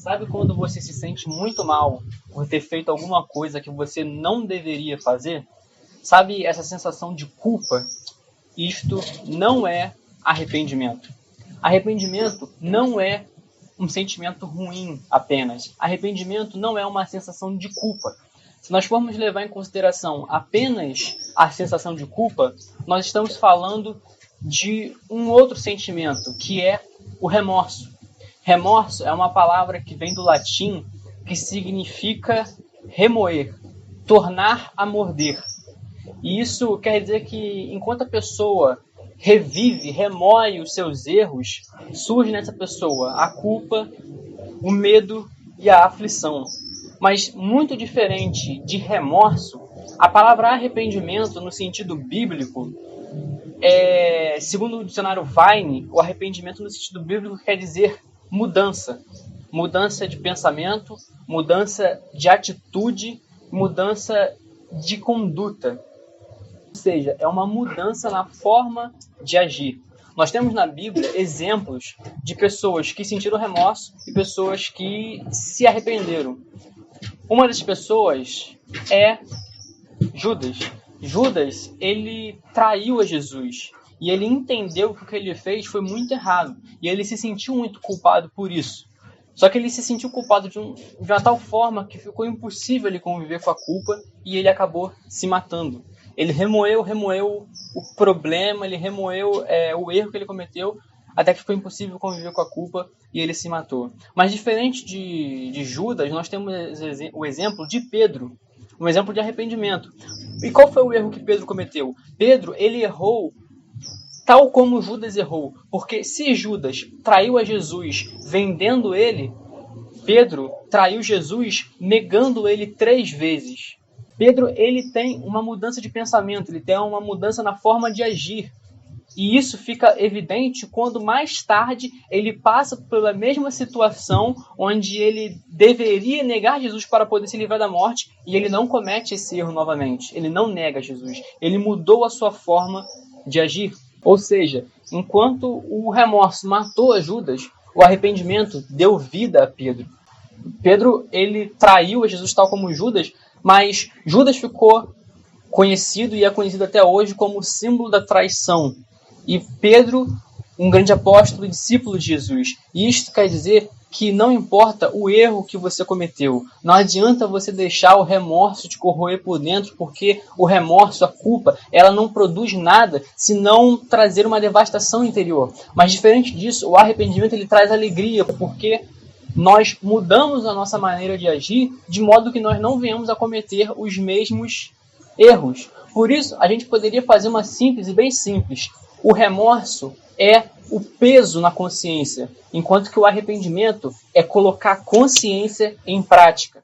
Sabe quando você se sente muito mal por ter feito alguma coisa que você não deveria fazer? Sabe essa sensação de culpa? Isto não é arrependimento. Arrependimento não é um sentimento ruim apenas. Arrependimento não é uma sensação de culpa. Se nós formos levar em consideração apenas a sensação de culpa, nós estamos falando de um outro sentimento, que é o remorso. Remorso é uma palavra que vem do latim que significa remoer, tornar a morder. E isso quer dizer que enquanto a pessoa revive, remoe os seus erros, surge nessa pessoa a culpa, o medo e a aflição. Mas muito diferente de remorso, a palavra arrependimento no sentido bíblico, segundo o dicionário Vine, o arrependimento no sentido bíblico quer dizer mudança. Mudança de pensamento, mudança de atitude, mudança de conduta. Ou seja, é uma mudança na forma de agir. Nós temos na Bíblia exemplos de pessoas que sentiram remorso e pessoas que se arrependeram. Uma das pessoas é Judas. Judas, ele traiu a Jesus e ele entendeu que o que ele fez foi muito errado e ele se sentiu muito culpado por isso. Só que ele se sentiu culpado de uma tal forma que ficou impossível ele conviver com a culpa e ele acabou se matando. Ele remoeu o problema, ele remoeu o erro que ele cometeu, até que ficou impossível conviver com a culpa e ele se matou. Mas diferente de Judas, nós temos o exemplo de Pedro, um exemplo de arrependimento. E qual foi o erro que Pedro cometeu? Pedro, ele errou tal como Judas errou, porque se Judas traiu a Jesus vendendo ele, Pedro traiu Jesus negando ele 3 vezes. Pedro, ele tem uma mudança de pensamento, ele tem uma mudança na forma de agir. E isso fica evidente quando mais tarde ele passa pela mesma situação onde ele deveria negar Jesus para poder se livrar da morte e ele não comete esse erro novamente. Ele não nega Jesus. Ele mudou a sua forma de agir. Ou seja, enquanto o remorso matou a Judas, o arrependimento deu vida a Pedro. Pedro, ele traiu a Jesus tal como Judas, mas Judas ficou conhecido e é conhecido até hoje como símbolo da traição. E Pedro, um grande apóstolo e discípulo de Jesus. E isto quer dizer que não importa o erro que você cometeu, não adianta você deixar o remorso te corroer por dentro, porque o remorso, a culpa, ela não produz nada se não trazer uma devastação interior. Mas diferente disso, o arrependimento ele traz alegria, porque nós mudamos a nossa maneira de agir de modo que nós não venhamos a cometer os mesmos erros. Por isso, a gente poderia fazer uma síntese bem simples. O remorso é o peso na consciência, enquanto que o arrependimento é colocar a consciência em prática.